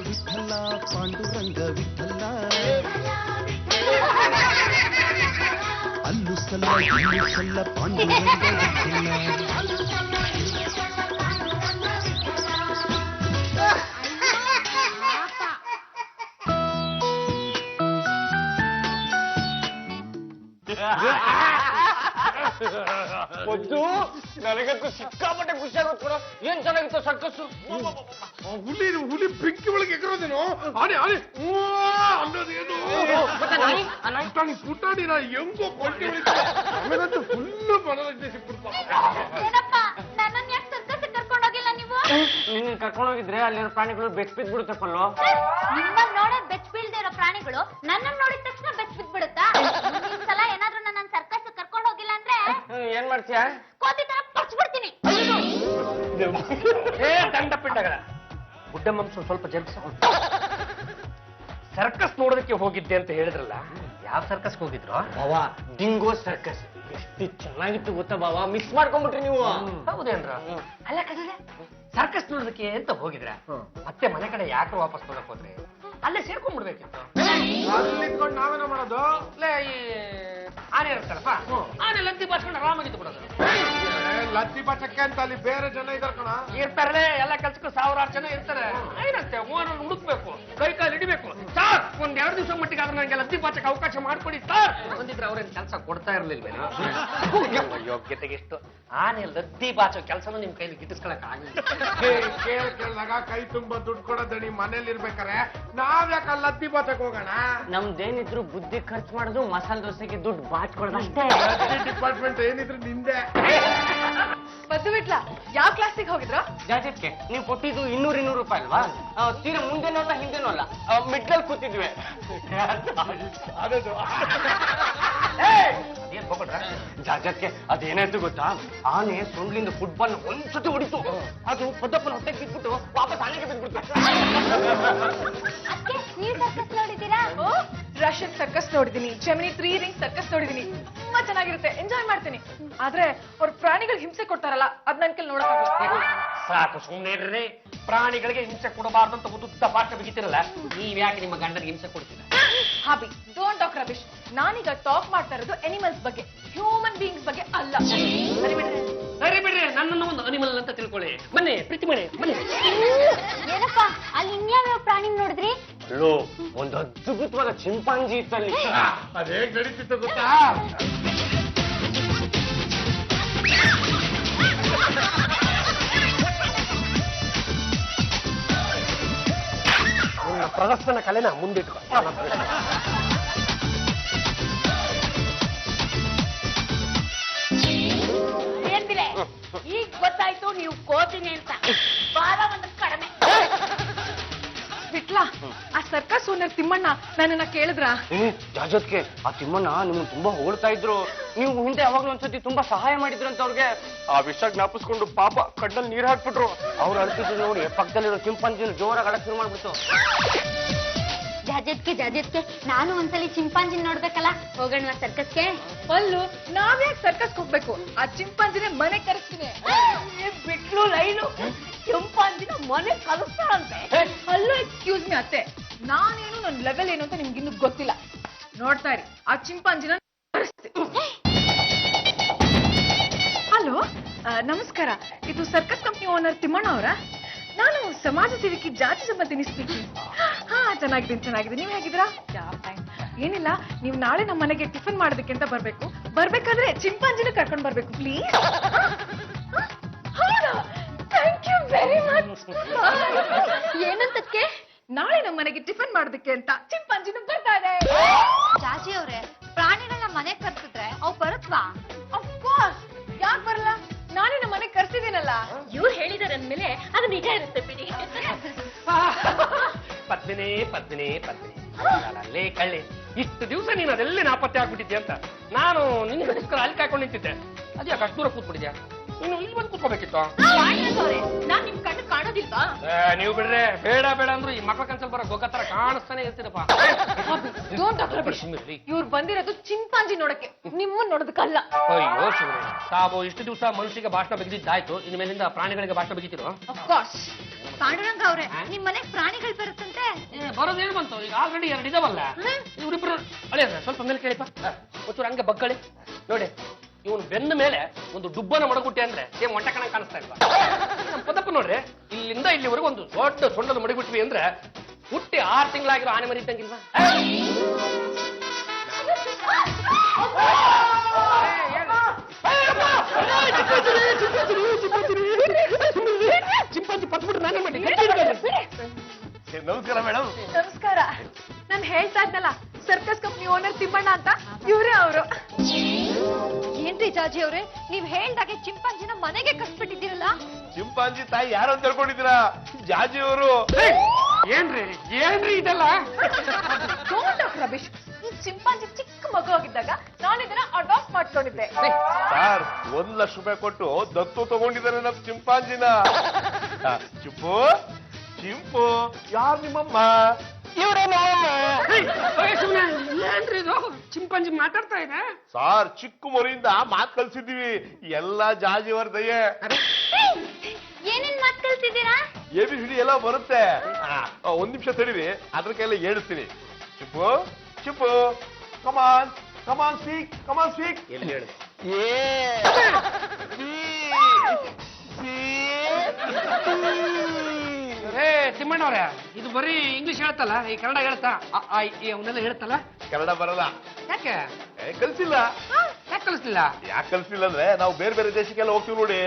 ವಿಠಲ ಪಾಂಡುರಂಗ ವಿಠಲ ಅಲ್ಲು ಸಲ್ಲ ಇಲ್ಲು ಸಲ್ಲ ಪಾಂಡುರಂಗ ವಿಠಲ ಒಂದು ನನಗಂತೂ ಸಿಕ್ಕಾಪಟ್ಟೆ ಖುಷಿ ಆಗುತ್ತೆ ಕೂಡ. ಏನ್ ಚೆನ್ನಾಗಿತ್ತು ಸರ್ಕಸ್ಸು. ಹುಲಿ ಬೆಂಕಿ ಒಳಗೆ ಎಗರೋದೇನೋ ಆನೆ ಆನೆ ಅನ್ನೋದೇನು ಪುಟಾಣಿ ನಾ ಹೆಂಗೋ ಪಲ್ಟಿ ನನಗಂತೂ ಫುಲ್ಲು ಮನೋರಂಜನೆ ಸಿಕ್ಬಿಡ್ತಾ. ನಿನ್ನ ಕರ್ಕೊಂಡೋಗಿದ್ರೆ ಅಲ್ಲಿರೋ ಪ್ರಾಣಿಗಳು ಬೆಚ್ಚ ಬಿದ್ದು ಬಿಡುತ್ತಪ್ಪಲ್ಲೋ. ನಿಮ್ಮನ್ನ ನೋಡೇ ಬೆಚ್ಚ ಬೀಳ್ದೇ ಇರೋ ಪ್ರಾಣಿಗಳು ನನ್ನನ್ನು ನೋಡಿದ ತಕ್ಷಣ ಬೆಚ್ಚ ಬಿದ್ದು ಬಿಡುತ್ತಾ? ಸಲ ಏನಾದ್ರೂ ನನ್ನ ಸರ್ಕಸ್ ಕರ್ಕೊಂಡು ಹೋಗಿಲ್ಲ ಅಂದ್ರೆ ಏನ್ ಮಾಡ್ತೀಯ? ಕೋತಿ ತರ ಪರ್ಚ್ಬಿಡ್ತೀನಿ. ದಂಡ ಪಿಂಡಗಳ ಗುಡ್ಡಮ್ಮಂಶ ಸ್ವಲ್ಪ ಜರುಗಿಸ. ಸರ್ಕಸ್ ನೋಡೋದಕ್ಕೆ ಹೋಗಿದ್ದೆ ಅಂತ ಹೇಳಿದ್ರಲ್ಲ, ಯಾವ ಸರ್ಕಸ್ಗೆ ಹೋಗಿದ್ರು? ಬಾವಾ ಡಿಂಗೋ ಸರ್ಕಸ್ ಎಷ್ಟು ಚೆನ್ನಾಗಿತ್ತು ಗೊತ್ತಾ ಬಾವಾ. ಮಿಸ್ ಮಾಡ್ಕೊಂಡ್ಬಿಟ್ರಿ ನೀವು. ಹೌದೇನ್ರ? ಅಲ್ಲ ಕದಿಲೆ ಸರ್ಕಸ್ ನೋಡೋದಕ್ಕೆ ಅಂತ ಹೋಗಿದ್ರ, ಮತ್ತೆ ಮನೆ ಕಡೆ ಯಾಕೆ ವಾಪಸ್ ಬರಕ್ ಹೋದ್ರಿ? ಅಲ್ಲೇ ಸೇರ್ಕೊಂಡ್ಬಿಡ್ಬೇಕಿತ್ತು. ಅಲ್ಲಿದ್ಕೊಂಡು ನಾವೇನೋ ಮಾಡೋದು? ಈ ಆನೆ ಇರ್ತಾರಪ್ಪ, ಆನೆ ಲದ್ದಿ ಬಾಚ್ಕೊಂಡು ಆರಾಮಾಗಿತ್ತು ಬಿಡೋದು. ಲತ್ತಿ ಬಚ್ಚಕ್ಕೆ ಅಂತ ಅಲ್ಲಿ ಬೇರೆ ಜನ ಇದಾರೆ ಕಣ. ಇರ್ತಾರೇ, ಎಲ್ಲ ಕೆಲ್ಸಕ್ಕೂ ಸಾವಿರಾರು ಜನ ಇರ್ತಾರೆ. ಏನಂತೆ ಓನಲ್ಲಿ ಹುಡುಕ್ಬೇಕು, ಕೈ ಕಾಲು ಹಿಡಿಬೇಕು. ಸಾರ್ ಒಂದ್ 2 ದಿವಸ ಮಟ್ಟಿಗೆ ಆದ್ರೆ ನಂಗೆ ಲದ್ದಿ ಬಾಚಕ್ಕೆ ಅವಕಾಶ ಮಾಡ್ಕೊಡಿ ಸಾರ್ ಬಂದಿದ್ರೆ ಅವ್ರೇನ್ ಕೆಲಸ ಕೊಡ್ತಾ ಇರ್ಲಿಲ್ವೇನೋ. ಯೋಗ್ಯತೆಗೆ ಎಷ್ಟು ಆನೆ ಲದ್ದಿ ಬಾಚೋ ಕೆಲಸನೂ ನಿಮ್ ಕೈಲಿ ಗಿಟ್ಟಿಸ್ಕೊಳಕ್ ಆಗಿಲ್ಲ. ಕೇಳಿದಾಗ ಕೈ ತುಂಬಾ ದುಡ್ಡು ಕೊಡೋದಣಿ ಮನೇಲಿ ಇರ್ಬೇಕಾರೆ ನಾವ್ ಯಾಕೆ ಲತ್ತಿ ಬಾಚಕ್ ಹೋಗೋಣ? ನಮ್ದೇನಿದ್ರು ಬುದ್ಧಿ ಖರ್ಚು ಮಾಡೋದು, ಮಸಾಲೆ ದೋಸೆಗೆ ದುಡ್ಡು ಬಾಚ್ಕೊಡೋದು ಅಷ್ಟೇ. ಡಿಪಾರ್ಟ್ಮೆಂಟ್ ಏನಿದ್ರು ನಿಂದೆ. ಮದ್ದು ಬಿಟ್ಲಾ, ಯಾವ ಕ್ಲಾಸಿಗೆ ಹೋಗಿದ್ರ? ಜಾಜೆಟ್ಗೆ ನೀವು ಕೊಟ್ಟಿದ್ದು 200 ರೂಪಾಯಿ ಅಲ್ವಾ? ತೀರಾ ಮುಂದೆನೂ ಅಲ್ಲ ಹಿಂದೆನೂ ಅಲ್ಲ, ಮಿಡ್ಲಲ್ಲಿ ಕೂತಿದ್ವಿ. ಜಾಜತ್ಗೆ ಅದೇನಾಯ್ತು ಗೊತ್ತಾ? ಆನೆ ಸೊಂಡ್ಲಿಂದ ಫುಟ್ಬಾಲ್ ಒಂದ್ಸತಿ ಹೊಡಿತು. ಅದು ಪದ್ದಪ್ಪನ ಹೊಟ್ಟೆಗೆ ಬಿದ್ಬಿಟ್ಟು ವಾಪಸ್ ಆನೆಗೆ ಬಿದ್ಬಿಡ್ತು. ಅದಕ್ಕೆ ನೀವು ಸರ್ಕಸ್ ನೋಡಿದ್ದೀರಾ? ರಷ್ಯನ್ ಸರ್ಕಸ್ ನೋಡಿದೀನಿ, ಜೆಮಿನಿ 3 ರಿಂಗ್ ಸರ್ಕಸ್ ನೋಡಿದೀನಿ. ತುಂಬಾ ಚೆನ್ನಾಗಿರುತ್ತೆ, ಎಂಜಾಯ್ ಮಾಡ್ತೀನಿ. ಆದ್ರೆ ಅವ್ರ ಪ್ರಾಣಿಗಳು ಹಿಂಸೆ ಕೊಡ್ತಾರಲ್ಲ, ಅದ್ ನನ್ ಕೈಲಿ ನೋಡಕ್ಕಾಗಲ್ಲ. ಸಾಕು ಸುಮ್ಮನೆ ಇರ್ರಿ. ಪ್ರಾಣಿಗಳಿಗೆ ಹಿಂಸೆ ಕೊಡಬಾರ್ದು ಅಂತ ಉದ್ದ ಪಾಠ ಬಿಗಿತಿರಲ್ಲ, ನೀವ್ ಯಾಕೆ ನಿಮ್ಮ ಗಂಡನಿಗೆ ಹಿಂಸೆ ಕೊಡ್ತೀರ? Hobby don't talk rubbish. ನಾನೀಗ ಟಾಕ್ ಮಾಡ್ತಾ ಇರೋದು ಎನಿಮಲ್ಸ್ ಬಗ್ಗೆ, ಹ್ಯೂಮನ್ ಬೀಯಿಂಗ್ಸ್ ಬಗ್ಗೆ ಅಲ್ಲ. ಸರಿ ಬಿಡ್ರಿ, ನನ್ನನ್ನು ಒಂದು ಅನಿಮಲ್ ಅಂತ ತಿಳ್ಕೊಳ್ಳಿ. ಬನ್ನಿ ಪ್ರೀತಿ ಮನೆ ಬನ್ನಿ. ಏನಪ್ಪ ಅಲ್ಲಿ ಇನ್ಯಾವ್ಯಾವ ಪ್ರಾಣಿ ನೋಡಿದ್ರಿ? ಒಂದು ಅದ್ಭುತವಾದ ಚಿಂಪಾಂಜಿ ಇತ್ತಲ್ಲಿ. ಅದೇ ನಡೀತಿತ್ತು ಗೊತ್ತಾ? ಪ್ರದರ್ಶನ ಕಲೆನ ಮುಂದಿಟ್ಟು ಏನ್ಬಿಲೆ ಈಗ ಗೊತ್ತಾಯ್ತು ನೀವು ಕೋತಿನಿ ಅಂತ. ಬಾಲ ಒಂದು ಕಡಿಮೆ. ಬಿಟ್ಲಾ, ಆ ಸರ್ಕಸ್ ಓನರ್ ತಿಮ್ಮಣ್ಣ ನನ್ನನ್ನ ಕೇಳಿದ್ರ? ಜಾಜತ್ಗೆ ಆ ತಿಮ್ಮಣ್ಣ ನಿಮ್ಮನ್ನು ತುಂಬಾ ಹೊಗಳ್ತಾ ಇದ್ರು. ನೀವು ಹಿಂದೆ ಯಾವಾಗ್ಲೂ ಒಂದ್ಸತಿ ತುಂಬಾ ಸಹಾಯ ಮಾಡಿದ್ರಂತ ಅವ್ರಿಗೆ. ಆ ವಿಷಯ ಜ್ಞಾಪಿಸ್ಕೊಂಡು ಪಾಪ ಕಣ್ಣಲ್ಲಿ ನೀರ್ ಹಾಕ್ಬಿಟ್ರು. ಅವ್ರು ಅಳ್ತಿದ್ರು ನೋಡಿ, ಪಕ್ಕದಲ್ಲಿರೋ ಚಿಂಪಾಂಜಿನ ಜೋರಾಗಿ ಅಳಕ್ ಶುರು ಮಾಡ್ಬಿಟ್ಟು. ಜಾಜತ್ಗೆ ನಾನು ಒಂದ್ಸಲಿ ಚಿಂಪಾಂಜಿ ನೋಡ್ಬೇಕಲ್ಲ, ಹೋಗೋಣ ಸರ್ಕಸ್ಗೆ. ಅಲ್ಲೂ ನಾವ್ಯಾಕೆ ಸರ್ಕಸ್ ಹೋಗ್ಬೇಕು? ಆ ಚಿಂಪಾಂಜಿನ ಮನೆ ಕರೆಸ್ತೀನಿ. ಬಿಟ್ಲು ಲೈನು ಚಿಂಪಾಂಜಿನ ಮನೆ ಕಲಿಸ್ತಾಳಂತೆ. ಅಲ್ಲೂ ಎಕ್ಸ್ಕ್ಯೂಸ್ ಮಿ ಅತ್ತೆ, ನಾನೇನು ನನ್ನ ಲೆವೆಲ್ ಏನು ಅಂತ ನಿಮ್ಗಿನ್ನೂ ಗೊತ್ತಿಲ್ಲ. ನೋಡ್ತಾ ಇರಿ, ಆ ಚಿಂಪಾಂಜಿನ ಹಲೋ ನಮಸ್ಕಾರ, ಇದು ಸರ್ಕಸ್ ಕಂಪ್ನಿ ಓನರ್ ತಿಮ್ಮಣ್ಣ ಅವರ? ನಾನು ಸಮಾಜ ಸೇವಕಿ ಜಾತಿ ಸಂಬಂಧಿನಿ ಸ್ಪೀಕಿಂಗ್. ಹಾ ಚೆನ್ನಾಗಿದ್ದೀನಿ. ನೀವ್ ಹೇಗಿದ್ದೀರಾ? ಏನಿಲ್ಲ, ನೀವು ನಾಳೆ ನಮ್ಮ ಮನೆಗೆ ಟಿಫನ್ ಮಾಡೋದಕ್ಕೆ ಅಂತ ಬರ್ಬೇಕು. ಬರ್ಬೇಕಾದ್ರೆ ಚಿಂಪಾಂಜಿನ ಕರ್ಕೊಂಡು ಬರ್ಬೇಕು ಪ್ಲೀಸ್. ಹೌದಾ? Thank you very much. ಏನಂತಕ್ಕೆ? ನಾಳೆ ನಮ್ಮ ಮನೆಗೆ ಟಿಫನ್ ಮಾಡೋದಕ್ಕೆ ಅಂತ ಚಿಂಪಾಂಜಿನ ಬರ್ತಾ ಇದೆ. ಜಾಜಿ ಅವ್ರೆ, ಪ್ರಾಣಿಗಳನ್ನ ಮನೆಗ್ ಕರ್ಸಿದ್ರೆ ಅವು ಬರುತ್ವಾ? ಅಫ್ಕೋರ್ಸ್, ಯಾಕೆ ಬರಲ್ಲ? ನಾನೇ ನಮ್ಮ ಮನೆಗೆ ಕರ್ಸಿದ್ದೀನಲ್ಲ. ಇವ್ರು ಹೇಳಿದಾರೆ ಅಂದ್ಮೇಲೆ ಅದು ನಿಜ ಇರುತ್ತೆ ಬಿಡಿ. ಪದ್ಮಿನಿ ಅಲ್ಲೇ ಕಳ್ಳಿ, ಇಷ್ಟು ದಿವಸ ನೀನು ಅದೆಲ್ಲೇ ನಾಪತ್ತೆ ಆಗ್ಬಿಟ್ಟಿದ್ದೆ ಅಂತ ನಾನು ನಿನಗೋಸ್ಕರ ಅಲ್ಲಿ ಕಾಯ್ಕೊಂಡು ನಿಂತಿದ್ದೆ. ಅದ್ಯಾಕೆ ಅಷ್ಟು ದೂರ ಕೂತ್ಬಿಟ್ಟಿದ್ಯಾ? ನೀನು ಇಲ್ಲಿ ಬಂದು ಕೂತ್ಕೋಬೇಕಿತ್ತು. ನಾನ್ ನಿಮ್ ಕಣ್ಣು ಕಾಣೋದಿಲ್ವಾ? ನೀವು ಬಿಡ್ರೆ, ಬೇಡ ಅಂದ್ರು ಈ ಮಕ್ಳ ಕನ್ಸಲ್ ಬರೋ ಗೊಗ್ಗ ತರ ಕಾಣಿಸ್ತಾನೆ ಇರ್ತೀರಪ್ಪ. ಇವ್ರು ಬಂದಿರೋದು ಚಿಂಪಾಂಜಿ ನೋಡಕ್ಕೆ, ನಿಮ್ಮನ್ನ ನೋಡೋದಕ್ಕಲ್ಲ. ಅಯ್ಯೋ ಶಿವರೇ, ತಾವು ಇಷ್ಟು ದಿವಸ ಮನುಷ್ಯಗೆ ಭಾಷಣ ಬಿದ್ದಿದ್ದಾಯ್ತು, ಇನ್ನು ಮೇಲಿಂದ ಪ್ರಾಣಿಗಳಿಗೆ ಭಾಷಣ ಬಿಗಿತಿರೋ? ಅಫ್ಕೋರ್ಸ್. ಪಾಂಡುರಂಗ ಅವ್ರೆ ನಿಮ್ ಮನೆಗ್ ಪ್ರಾಣಿಗಳು ಬರುತ್ತಂತೆ. ಬರೋದೇನು ಬಂತು ಈಗ ಆಲ್ರೆಡಿ 2 ಇದಾವಲ್ಲ. ಇವ್ರಿಬ್ರು ಅಳಿಯ ಸ್ವಲ್ಪ ಮೇಲೆ ಕೇಳಿಪ್ಪ ಒಂಚೂರು ಹಂಗೆ ಬಗ್ಗಳಿ ನೋಡಿ. ಇವನು ಬೆನ್ನ ಮೇಲೆ ಒಂದು ಡುಬ್ಬನ ಮಡಗುಟ್ಟೆ ಅಂದ್ರೆ ಸೇಮ್ ಒಂಟ ಕಣ ಕಾಣಿಸ್ತಾ ಇಲ್ವಾ? ಪದಪ್ಪ ನೋಡ್ರಿ, ಇಲ್ಲಿಂದ ಇಲ್ಲಿವರೆಗೂ ಒಂದು ದೊಡ್ಡ ಸೊಂಡದ ಮಡಗುಟ್ವಿ ಅಂದ್ರೆ ಹುಟ್ಟಿ 6 ತಿಂಗಳಾಗಿರೋ ಆನೆ ಮರಿ ಇದ್ದಂಗಿಲ್ವಾ? ಚಿಂಪಾಂಜಿ ಪತ್ಬಿಟ್ಟು ನಾನೇ ಮಾಡಿ. ನಮಸ್ಕಾರ ಮೇಡಮ್. ನಮಸ್ಕಾರ. ನಾನು ಹೇಳ್ತಾ ಇದ್ದಲ್ಲ ಸರ್ಕಸ್ ಕಂಪ್ನಿ ಓನರ್ ತಿಮ್ಮಣ್ಣ ಅಂತ, ಇವರೇ ಅವರು. ಏನ್ರಿ ಜಾಜಿ ಅವ್ರೆ, ನೀವ್ ಹೇಳ್ದಾಗೆ ಚಿಂಪಾಂಜಿನ ಮನೆಗೆ ಕಟ್ಬಿಟ್ಟಿದ್ದೀರಲ್ಲ? ಚಿಂಪಾಂಜಿ ತಾಯಿ ಯಾರು ಅಂತ ಹೇಳ್ಕೊಂಡಿದ್ದೀರಾ? ಜಾಜಿ ಅವರು. ಏನ್ರಿ ಇದೆಲ್ಲ? ರಮೇಶ್, ಈ ಚಿಂಪಾಂಜಿ ಚಿಕ್ಕ ಮಗು ಆಗಿದ್ದಾಗ ನಾನು ಇದನ್ನ ಅಡಾಪ್ಟ್ ಮಾಡ್ಕೊಂಡಿದ್ದೆ. ಸರ್ 1 ಲಕ್ಷ ರೂಪಾಯಿ ಕೊಟ್ಟು ದತ್ತು ತಗೊಂಡಿದ್ದಾರೆ ನಮ್ ಚಿಂಪಾಂಜಿನ. ಚಿಪ್ಪು ಚಿಂಪು ಯಾರು ನಿಮ್ಮಮ್ಮ? ಏನ್ರಿ ಇದು ಚಿಂಪಾಂಜಿ ಮಾತಾಡ್ತಾ ಇದೆ? ಸಾರ್ ಚಿಕ್ಕ ಮರಿಯಿಂದ ಮಾತು ಕಲ್ಸಿದೀವಿ, ಎಲ್ಲ ಜಾಜಿಯವರ ದಯೆ. ಏನೇನ್ ಮಾತ್ ಕಲ್ತಿದ್ದೀರಾ? ABCD ಎಲ್ಲ ಬರುತ್ತೆ. 1 ನಿಮಿಷ ತಡೀರಿ, ಅದ್ರ ಕೈಯಲ್ಲಿ ಹೇಳಿಸ್ತೀನಿ. ಚಿಪ್ಪು ಚಿಪ್ಪು ಕಮಾನ್ ಕಮಾನ್ ಸ್ಪೀಕ್, ಕಮಾನ್ ಸ್ಪೀಕ್. ಎಲ್ಲಿ ಹೇಳಿ? ತಿಮ್ಮಣ್ಣವ್ರೆ, ಇದು ಬರೀ ಇಂಗ್ಲಿಷ್ ಹೇಳ್ತಲ್ಲ, ಈ ಕನ್ನಡ ಹೇಳ್ತಾ ಅವನ್ನೆಲ್ಲ ಹೇಳ್ತಲ್ಲ? ಕನ್ನಡ ಬರಲ್ಲ. ಯಾಕೆ ಕಲ್ಸಿಲ್ಲ. ಯಾಕೆ ಕಲಿಸ್ಲಿಲ್ಲ? ಯಾಕೆ ಕಲ್ಸಿಲ್ಲ ಅಂದ್ರೆ ನಾವು ಬೇರೆ ಬೇರೆ ದೇಶಕ್ಕೆಲ್ಲ ಹೋಗ್ತೀವಿ ನೋಡಿ,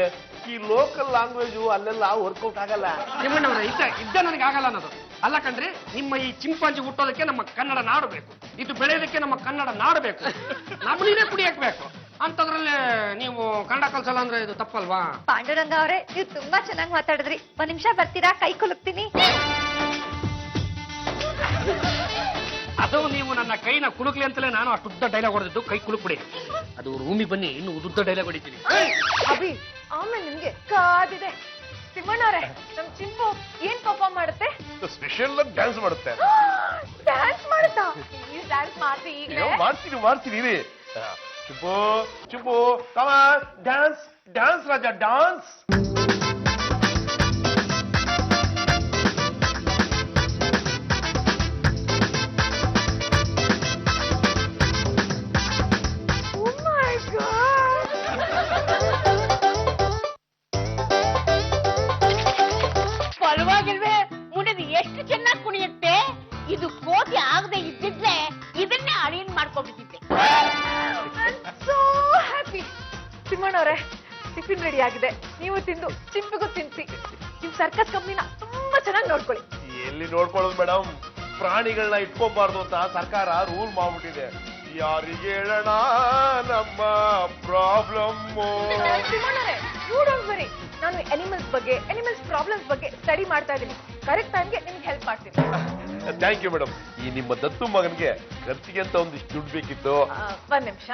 ಈ ಲೋಕಲ್ ಲ್ಯಾಂಗ್ವೇಜ್ ಅಲ್ಲೆಲ್ಲ ವರ್ಕೌಟ್ ಆಗಲ್ಲ. ತಿಮ್ಮಣ್ಣವ್ರೆ, ಇದ್ದ ನನಗೆ ಆಗಲ್ಲ ಅನ್ನೋದು ಅಲ್ಲ ಕಣ್ರಿ. ನಿಮ್ಮ ಈ ಚಿಂಪಾಂಜಿ ಹುಟ್ಟೋದಕ್ಕೆ ನಮ್ಮ ಕನ್ನಡ ನಾಡು ಬೇಕು, ಇದು ಬೆಳೆಯೋದಕ್ಕೆ ನಮ್ಮ ಕನ್ನಡ ನಾಡು ಬೇಕು, ನಮ್ಮನೇ ಕುಡಿಯಬೇಕು. ಅಂತದ್ರಲ್ಲಿ ನೀವು ಕನ್ನಡ ಕಲ್ಸಲ್ಲ ಅಂದ್ರೆ ಇದು ತಪ್ಪಲ್ವಾ? ಪಾಂಡುರಂಗ ಅವರೇ, ನೀವು ತುಂಬಾ ಚೆನ್ನಾಗಿ ಮಾತಾಡಿದ್ರಿ. 1 ನಿಮಿಷ ಬರ್ತೀರಾ? ಕೈ ಕುಲುಕ್ತೀನಿ. ಅದು ನೀವು ನನ್ನ ಕೈನ ಕುಲುಕ್ಲಿ ಅಂತಲೇ ನಾನು ಅಷ್ಟು ಉದ್ದ ಡೈಲಾಗ್ ಹೊಡೆದಿದ್ದು. ಕೈ ಕುಲುಕ್ಬಿಡಿ, ಅದು ರೂಮಿಗೆ ಬನ್ನಿ, ಇನ್ನು ಉದ್ದ ಡೈಲಾಗ್ ಹೊಡಿತೀನಿ. ಅಭಿ, ಆಮೇಲೆ ನಿಮ್ಗೆ ಕಾದಿದೆ. ತಿಮ್ಮಣ್ಣವ್ರೆ, ನಮ್ ಚಿಂಪು ಏನ್ ಪರ್ಫಾರ್ಮ್ ಮಾಡುತ್ತೆ? ಸ್ಪೆಷಲ್ ಡ್ಯಾನ್ಸ್ ಮಾಡುತ್ತೆ. ಡ್ಯಾನ್ಸ್ ಮಾಡುತ್ತಾ? ಪ್ಲೀಸ್ ಡ್ಯಾನ್ಸ್ ಮಾಡ್ತಿ ಈಗಲೇ. ಮಾಡ್ತೀನಿ ಇರಿ. Chippu Chippu come on dance dance Raja dance. ಪರವಾಗಿಲ್ವೇ, ಮುಂದೆ ಎಷ್ಟು ಚೆನ್ನಾಗಿ ಕುಣಿಯುತ್ತೆ. ಇದು ಕೋಟಿ ಆಗದೆ ಇದ್ದಿದ್ರೆ ಇದನ್ನೇ ಅಳಿಯನ್ ಮಾಡ್ಕೊಂಡ್ಬಿಟ್ಟಿದ್ದೆ. So happy. ತಿಮ್ಮಣ್ಣವ್ರೆ, ಟಿಫಿನ್ ರೆಡಿ ಆಗಿದೆ, ನೀವು ತಿಂದು ಚಿಂಪಿಗೂ ತಿನ್ಸಿ. ನಿಮ್ ಸರ್ಕಸ್ ಕಂಪ್ನಿನ ತುಂಬಾ ಚೆನ್ನಾಗಿ ನೋಡ್ಕೊಳ್ಳಿ. ಎಲ್ಲಿ ನೋಡ್ಕೊಳ್ಳೋದು ಮೇಡಮ್, ಪ್ರಾಣಿಗಳನ್ನ ಇಟ್ಕೋಬಾರ್ದು ಅಂತ ಸರ್ಕಾರ ರೂಲ್ ಮಾಡ್ಬಿಟ್ಟಿದೆ. ಯಾರಿಗೆ ಹೇಳೋಣ ನಮ್ಮ ಪ್ರಾಬ್ಲಮ್? ಬರಿ, ನಾನು ಅನಿಮಲ್ಸ್ ಬಗ್ಗೆ, ಅನಿಮಲ್ಸ್ ಪ್ರಾಬ್ಲಮ್ಸ್ ಬಗ್ಗೆ ಸ್ಟಡಿ ಮಾಡ್ತಾ ಇದ್ದೀನಿ. ಕರೆಕ್ಟ್ ಟೈಮ್ಗೆ ನಿಮ್ಗೆ ಹೆಲ್ಪ್ ಮಾಡ್ತೀನಿ. Thank you madam. ಈ ನಿಮ್ಮ ದತ್ತು ಮಗನಿಗೆ ಖರ್ಚಿಗೆ ಅಂತ ಒಂದಿಷ್ಟು ದುಡ್ಡು ಬೇಕಿತ್ತು. 1 ನಿಮಿಷ.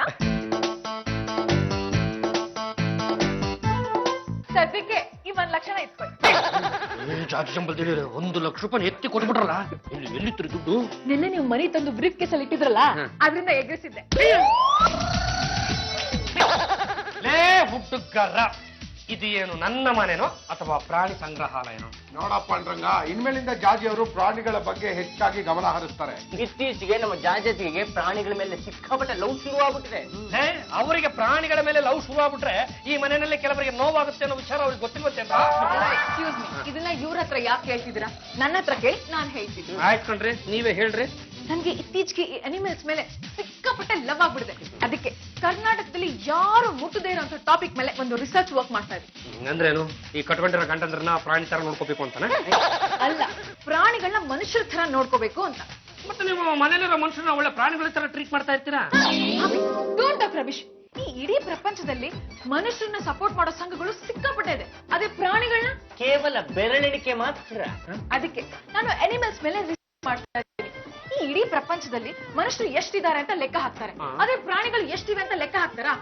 ಸದ್ಯಕ್ಕೆ ಈ 1 ಲಕ್ಷನ ಇಟ್ಕೊಳ್ಳಿ. ಜಾತಿ ಸಂಬಳದಲ್ಲಿ 1 ಲಕ್ಷ ರೂಪಾಯಿ ಎತ್ತಿ ಕೊಟ್ಬಿಟ್ರಲ್ಲ, ಎಲ್ಲಿತ್ತು ದುಡ್ಡು? ನಿನ್ನೆ ನೀವು ಮನಿ ತಂದು ಬ್ರೀಫ್ ಕೇಸ್ ಅಲ್ಲಿ ಇಟ್ಟಿದ್ರಲ್ಲ, ಅದರಿಂದ ಎಗ್ರಿಸಿದ್ದೆ. ಲೇ ಹುಟ್ಟುಗಾರ, ಇದು ಏನು ನನ್ನ ಮನೆನೋ ಅಥವಾ ಪ್ರಾಣಿ ಸಂಗ್ರಹಾಲಯನೋ? ನೋಡಪ್ಪ ಅಂದ್ರಂಗ, ಇನ್ಮೇಲಿಂದ ಜಾಜಿ ಅವರು ಪ್ರಾಣಿಗಳ ಬಗ್ಗೆ ಹೆಚ್ಚಾಗಿ ಗಮನ ಹರಿಸ್ತಾರೆ. ಇತ್ತೀಚೆಗೆ ನಮ್ಮ ಜಾಜತಿಗೆ ಪ್ರಾಣಿಗಳ ಮೇಲೆ ಸಿಕ್ಕಾಪಟ್ಟೆ ಲವ್ ಶುರು ಆಗ್ಬಿಟ್ಟಿದೆ. ಅವರಿಗೆ ಪ್ರಾಣಿಗಳ ಮೇಲೆ ಲವ್ ಶುರು ಆಗ್ಬಿಟ್ರೆ ಈ ಮನೆಯಲ್ಲಿ ಕೆಲವರಿಗೆ ನೋವಾಗುತ್ತೆ ಅನ್ನೋ ವಿಚಾರ ಅವ್ರಿಗೆ ಗೊತ್ತಿಲ್ವತ್ತೆ ಅಂತ. ಎಕ್ಸ್ಕ್ಯೂಸ್ ಮೀ, ಇದನ್ನ ಇವ್ರ ಹತ್ರ ಯಾಕೆ ಹೇಳ್ತಿದ್ದೀರಾ? ನನ್ನ ಹತ್ರ ಕೇಳಿ ನಾನು ಹೇಳ್ತಿದ್ದೀನಿ. ಆಯ್ತು ಕಣ್ರಿ, ನೀವೇ ಹೇಳ್ರಿ. ನನ್ಗೆ ಇತ್ತೀಚೆಗೆ ಈ ಅನಿಮಲ್ಸ್ ಮೇಲೆ ಸಿಕ್ಕಾಪಟ್ಟೆ ಲವ್ ಆಗ್ಬಿಡಿದೆ. ಅದಕ್ಕೆ ಕರ್ನಾಟಕದಲ್ಲಿ ಯಾರು ಮುಟ್ಟದೇ ಇರೋಂಥ ಟಾಪಿಕ್ ಮೇಲೆ ಒಂದು ರಿಸರ್ಚ್ ವರ್ಕ್ ಮಾಡ್ತಾ ಇದ್ದೀನಿ. ಅಂದ್ರೇನು? ಈ ಕಟ್ಕೊಂಡಿರೋ ಗಂಡಂದ್ರನ್ನ ಪ್ರಾಣಿ ತರ ನೋಡ್ಕೋಬೇಕು ಅಂತಾನೆ? ಅಲ್ಲ, ಪ್ರಾಣಿಗಳನ್ನ ಮನುಷ್ಯರ ತರ ನೋಡ್ಕೋಬೇಕು ಅಂತ. ಮತ್ತೆ ನೀವು ಮನೇಲಿರೋ ಮನುಷ್ಯರನ್ನ ಒಳ್ಳೆ ಪ್ರಾಣಿಗಳ ತರ ಟ್ರೀಟ್ ಮಾಡ್ತಾ ಇರ್ತೀರಾ? Don't talk Ramesh. ಈ ಇಡೀ ಪ್ರಪಂಚದಲ್ಲಿ ಮನುಷ್ಯರನ್ನ ಸಪೋರ್ಟ್ ಮಾಡೋ ಸಂಘಗಳು ಸಿಕ್ಕಾಪಟ್ಟೆ ಇದೆ. ಅದೇ ಪ್ರಾಣಿಗಳನ್ನ ಕೇವಲ ಬೆರಳೆಣಿಕೆ ಮಾತ್ರ. ಅದಕ್ಕೆ ನಾನು ಅನಿಮಲ್ಸ್ ಮೇಲೆ ರಿಸರ್ಚ್ ಮಾಡ್ತಾ ಇದ್ದೀನಿ. ಈ ಇಡೀ ಪ್ರಪಂಚದಲ್ಲಿ ಮನುಷ್ಯರು ಎಷ್ಟಿದ್ದಾರೆ ಅಂತ ಲೆಕ್ಕ ಹಾಕ್ತಾರೆ, ಅದೇ ಪ್ರಾಣಿಗಳು ಎಷ್ಟಿವೆ ಅಂತ ಲೆಕ್ಕ ಹಾಕ್ತಾರಾ?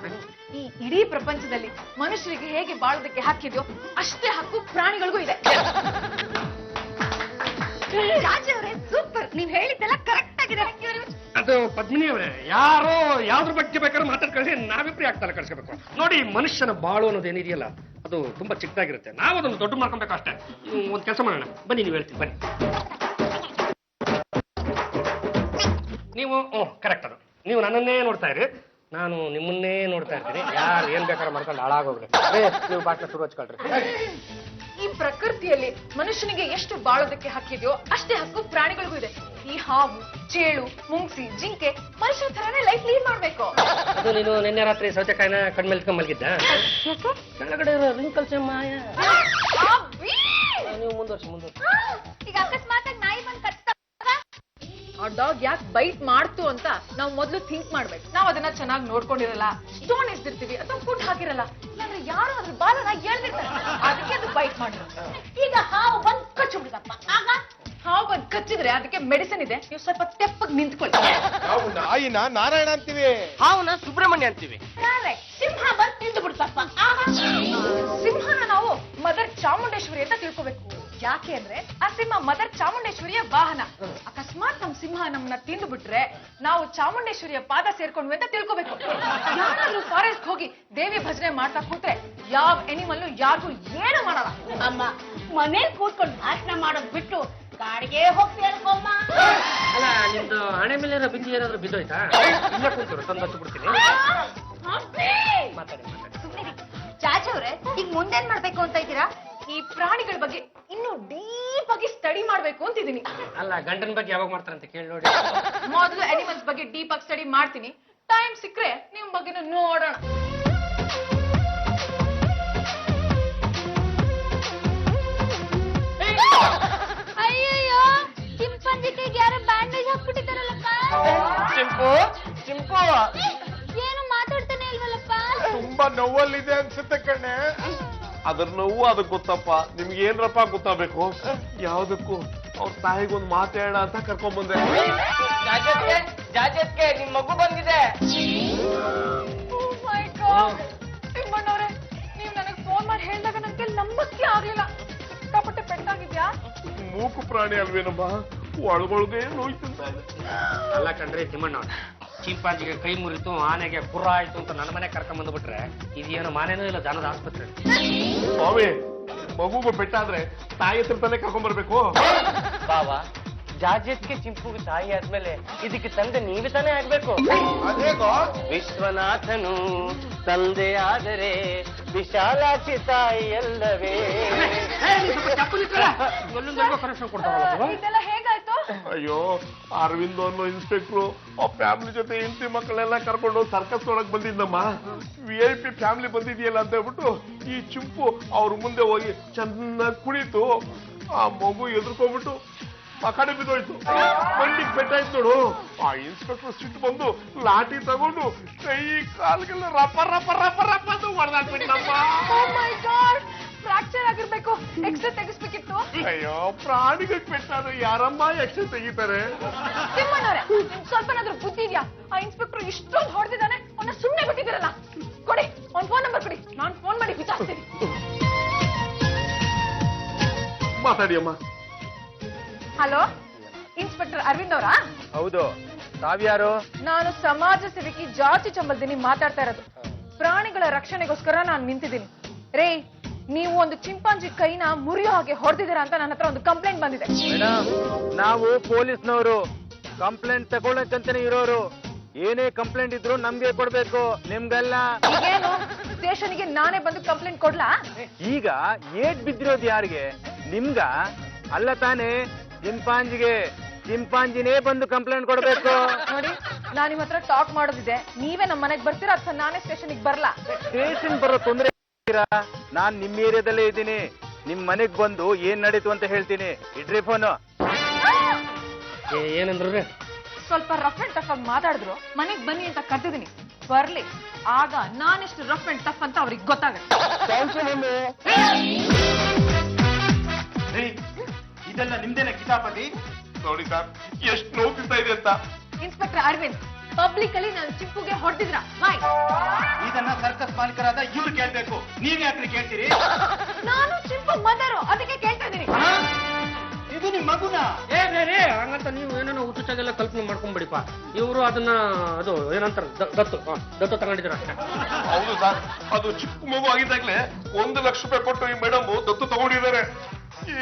ಈ ಇಡೀ ಪ್ರಪಂಚದಲ್ಲಿ ಮನುಷ್ಯರಿಗೆ ಹೇಗೆ ಬಾಳೋದಕ್ಕೆ ಹಾಕಿದ್ಯೋ ಅಷ್ಟೇ ಹಕ್ಕು ಪ್ರಾಣಿಗಳಿಗೂ ಇದೆ. ಸೂಪರ್, ನೀವ್ ಹೇಳಿದ್ದೆಲ್ಲ ಕರೆಕ್ಟ್ ಆಗಿದೆ. ಅದು ಪದ್ಮಿನಿ ಅವರೇ, ಯಾರೋ ಯಾವ್ದ್ರ ಬಗ್ಗೆ ಬೇಕಾದ್ರೂ ಮಾತಾಡ್ಕೊಳ್ಳಿ, ನಾವಿಬ್ರು ಯಾಕೆ ತಲೆ ಕಳ್ಸ್ಕೋಬೇಕು? ನೋಡಿ, ಮನುಷ್ಯನ ಬಾಳು ಅನ್ನೋದೇನಿದೆಯಲ್ಲ, ಅದು ಅದು ತುಂಬಾ ಚಿಕ್ಕದಾಗಿರುತ್ತೆ. ನಾವು ಅದನ್ನು ದೊಡ್ಡ ಮಾಡ್ಕೊಬೇಕು ಅಷ್ಟೇ. ಒಂದು ಕೆಲಸ ಮಾಡೋಣ ಬನ್ನಿ, ನೀವು ಹೇಳ್ತೀನಿ ಬನ್ನಿ. ನೀವು ಕರೆಕ್ಟ್ ಅದು. ನೀವು ನನ್ನನ್ನೇ ನೋಡ್ತಾ ಇರಿ, ನಾನು ನಿಮ್ಮನ್ನೇ ನೋಡ್ತಾ ಇರ್ತೀನಿ. ಯಾರು ಏನ್ ಬೇಕಾದ್ರೆ ಮಾಡ್ಕೊಂಡು ಹಾಳಾಗೋಗ್ರಿ. ನೀವು ಬಾಟ್ಲ ಶುರು ಹಚ್ಕೊಳ್ರಿ. ಈ ಪ್ರಕೃತಿಯಲ್ಲಿ ಮನುಷ್ಯನಿಗೆ ಎಷ್ಟು ಬಾಳೋದಕ್ಕೆ ಹಕ್ಕಿದೆಯೋ ಅಷ್ಟೇ ಹಕ್ಕು ಪ್ರಾಣಿಗಳಿಗೂ ಇದೆ. ಈ ಹಾವು, ಚೇಳು, ಮುಂಗ್ಸಿ, ಜಿಂಕೆ ಮನುಷ್ಯರ ತರನೇ ಲೈಫ್ ಲೀಡ್ ಮಾಡ್ಬೇಕು. ಅದು ನೀನು ನಿನ್ನೆ ರಾತ್ರಿ ಸೌತೆಕಾಯಿನ ಕಣ್ಮೇಲ್ಕೊಂಡ್ ಮಲಗಿದ್ದ ಕೆಳಗಡೆ ರಿಂಕಲ್ಸ್ ಮಾಯ. ನೀವು ಮುಂದುವರ್ಸಿ. ಈಗ ಅಕಸ್ಮಾತ್ ನಾಯಿ ಬಂದ್ ಕಚ್ತ ಆ ಡಾಗ್ ಯಾಕೆ ಬೈಟ್ ಮಾಡ್ತು ಅಂತ ನಾವು ಮೊದಲು ಥಿಂಕ್ ಮಾಡ್ಬೇಕು. ನಾವು ಅದನ್ನ ಚೆನ್ನಾಗಿ ನೋಡ್ಕೊಂಡಿರಲ್ಲ, ಸ್ಟೋನ್ ಎಸ್ದಿರ್ತೀವಿ ಅಥವಾ ಫುಡ್ ಹಾಕಿರಲ್ಲ, ಇಲ್ಲಾಂದ್ರೆ ಯಾರು ಅದ್ರ ಬಾಲನ ಎಳ್ದಿರ್ತಾರೆ, ಅದಕ್ಕೆ ಅದು ಬೈಟ್ ಮಾಡಿರುತ್ತೆ. ಈಗ ಹಾವು ಬಂದ್ ಕಚ್ಚು ಬಿಡುತ್ತಪ್ಪ, ಆಗ ಹಾವು ಬಂದ್ ಕಚ್ಚಿದ್ರೆ ಅದಕ್ಕೆ ಮೆಡಿಸಿನ್ ಇದೆ, ನೀವು ಸ್ವಲ್ಪ ತೆಪ್ಪಗ್ ನಿಂತ್ಕೊಳ್ಳಿ. ನಾವು ನಾಯಿನ ನಾರಾಯಣ ಅಂತೀವಿ. ಹಾವುನ ಸುಬ್ರಹ್ಮಣ್ಯ ಅಂತೀವಿ. ಸಿಂಹ ಬಂದ್ ತಿಂದು ಬಿಡ್ತಪ್ಪ, ಆಗ ಸಿಂಹನ ನಾವು ಮದರ್ ಚಾಮುಂಡೇಶ್ವರಿ ಅಂತ ತಿಳ್ಕೋಬೇಕು. ಯಾಕೆ ಅಂದ್ರೆ ಆ ಸಿಂಹ ಮದರ್ ಚಾಮುಂಡೇಶ್ವರಿಯ ವಾಹನ. ಅಕಸ್ಮಾತ್ ನಮ್ ಸಿಂಹ ನಮ್ಮನ್ನ ತಿಂದು ಬಿಟ್ರೆ ನಾವು ಚಾಮುಂಡೇಶ್ವರಿಯ ಪಾದ ಸೇರ್ಕೊಂಡ್ವಿ ಅಂತ ತಿಳ್ಕೋಬೇಕು. ಯಾರಾದ್ರೂ ಫಾರೆಸ್ಟ್ ಹೋಗಿ ದೇವಿ ಭಜನೆ ಮಾಡ್ತಾ ಕೂತ್ರೆ ಯಾವ ಎನಿಮಲ್ಲು ಯಾರಿಗೂ ಏನು ಮಾಡಲ್ಲ. ಅಮ್ಮ ಮನೇಲಿ ಕೂತ್ಕೊಂಡು ಭಾಷಣ ಮಾಡೋದ್ ಬಿಟ್ಟು ಕಾಡಿಗೆ ಹೋಗ್ತೀಯ ಅನ್ಕೊಮ್ಮ. ಅಲ್ಲ, ನಿಮ್ದು ಹಣೆ ಮೇಲೆ ಬಿಂದಿ ಏನಾದ್ರು ಬಿದ್ದೋಯ್ತಾ? ಇಲ್ಲ ಕೂತಿರು, ತಂದು ಹಚ್ಚು ಬಿಡ್ತೀನಿ. ಮಾತಾಡಿ. ಚಾಚವ್ರೆ, ಈಗ ಮುಂದೇನ್ ಮಾಡ್ಬೇಕು ಅಂತ ಇದ್ದೀರಾ? ಈ ಪ್ರಾಣಿಗಳ ಬಗ್ಗೆ ಇನ್ನೂ ಡೀಪ್ ಆಗಿ ಸ್ಟಡಿ ಮಾಡ್ಬೇಕು ಅಂತಿದ್ದೀನಿ. ಅಲ್ಲ, ಗಂಡನ ಬಗ್ಗೆ ಯಾವಾಗ ಮಾಡ್ತಾರಂತ ಕೇಳಿ ನೋಡಿ. ಮೊದಲು ಅನಿಮಲ್ಸ್ ಬಗ್ಗೆ ಡೀಪ್ ಆಗಿ ಸ್ಟಡಿ ಮಾಡ್ತೀನಿ. ಟೈಮ್ ಸಿಕ್ಕರೆ ನಿಮ್ ಬಗ್ಗೆ ನೋಡೋಣ. ಅಯ್ಯಯ್ಯೋ, ಚಿಂಪಾಂಜಿ ಕೈಗೆ ಯಾರೋ ಬ್ಯಾಂಡೇಜ್ ಹಾಕ್ಬಿಟ್ಟಿದಾರಲ್ಲಪ್ಪ. ಚಿಂಪು ಏನು ಮಾತಾಡ್ತಾನೆ ಇಲ್ವಲ್ಲಪ್ಪ? ತುಂಬಾ ನೋವಲ್ಲಿದೆ ಅನ್ಸುತ್ತೆ ಕಣ್ಣೆ. ಅದ್ರ ನೋವು ಅದಕ್ಕೆ ಗೊತ್ತಪ್ಪ. ನಿಮ್ಗೆ ಏನ್ರಪ್ಪ ಗೊತ್ತಾಗಬೇಕು? ಯಾವ್ದಕ್ಕೂ ಅವ್ರ ತಾಯಿಗೊಂದು ಮಾತಾಡೋಣ ಅಂತ ಕರ್ಕೊಂಡ್ ಬಂದೆ. ಜಾಜತ್ಗೆ ನಿಮ್ ಮಗು ಬಂದಿದೆ. ತಿಮ್ಮಣ್ಣವ್ರೆ, ನೀವ್ ನನಗ್ ಫೋನ್ ಮಾಡಿ ಹೇಳಿದಾಗ ನನಗೆ ನಂಬಕ್ಕೆ ಆಗ್ಲಿಲ್ಲ. ಸಿಕ್ಕಾಪಟ್ಟೆ ಪೆಟ್ಟಾಗಿದ್ಯಾ? ಮೂಕು ಪ್ರಾಣಿ ಅಲ್ವೇನಮ್ಮ, ಒಳಗೊಳಗೆ ನೋಯ್ತಂತ ಇದೆ. ಅಲ್ಲ ಕಣ್ರಿ ತಿಮ್ಮಣ್ಣ, ಚಿಂಪಾಂಜಿಗೆ ಕೈ ಮುರಿತು, ಆನೆಗೆ ಪುರ ಆಯ್ತು ಅಂತ ನನ್ನ ಮನೆ ಕರ್ಕೊಂಡ್ ಬಂದ್ಬಿಟ್ರೆ ಇದೇನು ಮಾನೇನೂ ಇಲ್ಲ, ಜನದ ಆಸ್ಪತ್ರೆ. ಸ್ವಾಮಿ, ಮಗುಗೂ ಪೆಟ್ಟಾದ್ರೆ ತಾಯಿ ಹತ್ರ ತಾನೇ ಕರ್ಕೊಂಡ್ ಬರ್ಬೇಕು. ಬಾವಾ, ಜಾಜತ್ಗೆ ಚಿಂಪುಗೆ ತಾಯಿ ಆದ್ಮೇಲೆ ಇದಕ್ಕೆ ತಂದೆ ನೀವೇ ತಾನೇ ಆಗ್ಬೇಕು. ಅದೇಗೋ ವಿಶ್ವನಾಥನು ತಂದೆ ಆದರೆ ವಿಶಾಲಾಕ್ಷಿ ತಾಯಿ ಅಲ್ಲವೇ? ಇದೆಲ್ಲ ಹೇಗಾಯ್ತು? ಅಯ್ಯೋ, ಅರವಿಂದ್ ಅನ್ನೋ ಇನ್ಸ್ಪೆಕ್ಟ್ರು ಆ ಫ್ಯಾಮಿಲಿ ಜೊತೆ ಹೆಂಡತಿ ಮಕ್ಕಳೆಲ್ಲ ಕರ್ಕೊಂಡು ಸರ್ಕಸ್ ಒಳಗ್ ಬಂದಿದ್ದಮ್ಮ. VIP ಫ್ಯಾಮಿಲಿ ಬಂದಿದೆಯಲ್ಲ ಅಂತ ಹೇಳ್ಬಿಟ್ಟು ಈ ಚಿಂಪು ಅವ್ರ ಮುಂದೆ ಹೋಗಿ ಚೆನ್ನಾಗಿ ಕುಣಿತು. ಆ ಮಗು ಎದುರ್ಕೊಂಡ್ಬಿಟ್ಟು ಆ ಕಡೆ ಬಿದ್ದೋಯ್ತು. ಮಂಡಿಗೆ ಪೆಟ್ಟಾಯ್ತು ನೋಡು. ಆ ಇನ್ಸ್ಪೆಕ್ಟರ್ ಸಿಟ್ಟು ಬಂದು ಲಾಠಿ ತಗೊಂಡು ಕೈ ಕಾಲ್ಗೆಲ್ಲ ರಪ್ಪ ರಪ್ಪ ರಪ್ಪ ರಪ್ಪ ಅಂತ ಹೊಡೆದಾಕ್ಬಿಟ್ಟಮ್ಮ. ಫ್ರಾಕ್ಚರ್ ಆಗಿರ್ಬೇಕು, ಎಕ್ಸ್ರೇ ತೆಗಿಸ್ಬೇಕಿತ್ತು. ಅಯ್ಯೋ, ಪ್ರಾಣಿಗಳಿಗೆ ಪೆಟ್ಟಾದ್ರೆ ಯಾರಮ್ಮ ಎಕ್ಸ್ರೇ ತೆಗಿತಾರೆ? ತಿಮ್ಮಣ್ಣವ್ರೆ, ಸ್ವಲ್ಪನಾದ್ರೂ ಬುದ್ಧಿ ಇದೆಯಾ? ಆ ಇನ್ಸ್ಪೆಕ್ಟರ್ ಇಷ್ಟೊಂದು ಹೊಡೆದಿದ್ದಾನೆ, ಅವನ್ನ ಸುಮ್ಮನೆ ಬಿಟ್ಟಿದ್ದೀರಲ್ಲ. ಕೊಡಿ, ಅವ್ನ್ ಫೋನ್ ನಂಬರ್ ಕೊಡಿ, ನಾನ್ ಫೋನ್ ಮಾಡಿ ವಿಚಾರಿಸ್ತೀನಿ. ಮಾತಾಡಿ ಅಮ್ಮ. ಹಲೋ, ಇನ್ಸ್ಪೆಕ್ಟರ್ ಅರವಿಂದ್ ಅವರಾ? ಹೌದು, ತಾವ್ಯಾರು? ನಾನು ಸಮಾಜ ಸೇವಕಿ ಜಾರ್ಜ್ ಚಂಬಲ್ದಿನಿ ಮಾತಾಡ್ತಾ ಇರೋದು. ಪ್ರಾಣಿಗಳ ರಕ್ಷಣೆಗೋಸ್ಕರ ನಾನು ನಿಂತಿದ್ದೀನಿ. ರೇ, ನೀವು ಒಂದು ಚಿಂಪಾಂಜಿ ಕೈನ ಮುರಿಯೋ ಹಾಗೆ ಹೊಡೆದಿದ್ದೀರಾ ಅಂತ ನನ್ನ ಹತ್ರ ಒಂದು ಕಂಪ್ಲೇಂಟ್ ಬಂದಿದೆ. ಮೇಡಮ್, ನಾವು ಪೊಲೀಸ್ನವರು, ಕಂಪ್ಲೇಂಟ್ ತಗೊಳಕ್ಕಂತಾನೆ ಇರೋರು. ಏನೇ ಕಂಪ್ಲೇಂಟ್ ಇದ್ರು ನಮ್ಗೆ ಕೊಡ್ಬೇಕು, ನಿಮ್ಗಲ್ಲ. ಈಗೇನು ಸ್ಟೇಷನ್ಗೆ ನಾನೇ ಬಂದು ಕಂಪ್ಲೇಂಟ್ ಕೊಡ್ಲಾ? ಈಗ ಏಟ್ ಬಿದ್ದಿರೋದು ಯಾರಿಗೆ? ನಿಮ್ಗ ಅಲ್ಲ ತಾನೇ, ಚಿಂಪಾಂಜಿಗೆ. ಚಿಂಪಾಂಜಿನೇ ಬಂದು ಕಂಪ್ಲೇಂಟ್ ಕೊಡ್ಬೇಕು. ನೋಡಿ, ನಾನು ನಿಮ್ಮ ಹತ್ರ ಟಾಕ್ ಮಾಡೋದಿದೆ. ನೀವೇ ನಮ್ಮ ಮನೆಗೆ ಬರ್ತೀರಾ ಅಥವಾ ನಾನೇ ಸ್ಟೇಷನ್ಗೆ ಬರ್ಲಾ? ಸ್ಟೇಷನ್ ಬರೋ ತೊಂದ್ರೆ ನಾನ್ ನಿಮ್ ಏರಿಯಾದಲ್ಲೇ ಇದ್ದೀನಿ. ನಿಮ್ ಮನೆಗ್ ಬಂದು ಏನ್ ನಡೀತು ಅಂತ ಹೇಳ್ತೀನಿ. ಇಡ್ರಿ ಫೋನು. ಏನಂದ್ರೆ ಸ್ವಲ್ಪ ರಫ್ ಅಂಡ್ ಟಫ್ ಆಗಿ ಮಾತಾಡಿದ್ರು. ಮನೆಗ್ ಬನ್ನಿ ಅಂತ ಕರೆದಿದ್ದೀನಿ, ಬರ್ಲಿ. ಆಗ ನಾನೆಷ್ಟು ರಫ್ ಅಂಡ್ ಟಫ್ ಅಂತ ಅವ್ರಿಗೆ ಗೊತ್ತಾಗುತ್ತೆ. ಇದೆಲ್ಲ ನಿಮ್ದೇನ ಕಿತಾಪತಿ? ನೋಡಿ ಸರ್, ಎಷ್ಟು ನೋವ್ತಿಸ್ತಾ ಇದೆ ಅಂತ. ಇನ್ಸ್ಪೆಕ್ಟರ್ ಅರವಿಂದ್, ಪಬ್ಲಿಕ್ ಅಲ್ಲಿ ನಾನು ಚಿಂಪುಗೆ ಹೊಡೆದಿದ್ರ? ಇದನ್ನ ಸರ್ಕಸ್ ಮಾಲೀಕರಾದ ಇವ್ರು ಕೇಳ್ಬೇಕು, ನೀವ್ ಯಾಕ್ರಿ ಕೇಳ್ತೀರಿ? ನಾನು ಚಿಂಪು ಮದರು, ಅದಕ್ಕೆ ಕೇಳ್ತಾ ಇದ್ದೀನಿ. ಇದು ನಿಮ್ ಮಗುನ ರೇ ಹಂಗಂತ ನೀವು ಏನೇನೋ ಹುಚ್ಚುಚ್ಚಾಗೆಲ್ಲ ಕಲ್ಪನೆ ಮಾಡ್ಕೊಂಡ್ಬಿಡಿಪ್ಪ. ಇವರು ಅದನ್ನ ಅದು ಏನಂತಾರೆ ದತ್ತು ತಗೊಂಡಿದ್ರು ಅಷ್ಟೇ. ಹೌದು ಸರ್, ಅದು ಚಿಕ್ಕ ಮಗು ಆಗಿದ್ದಾಗ್ಲೇ 1 ಲಕ್ಷ ರೂಪಾಯಿ ಕೊಟ್ಟು ಈ ಮೇಡಮ್ ದತ್ತು ತಗೊಂಡಿದ್ದಾರೆ.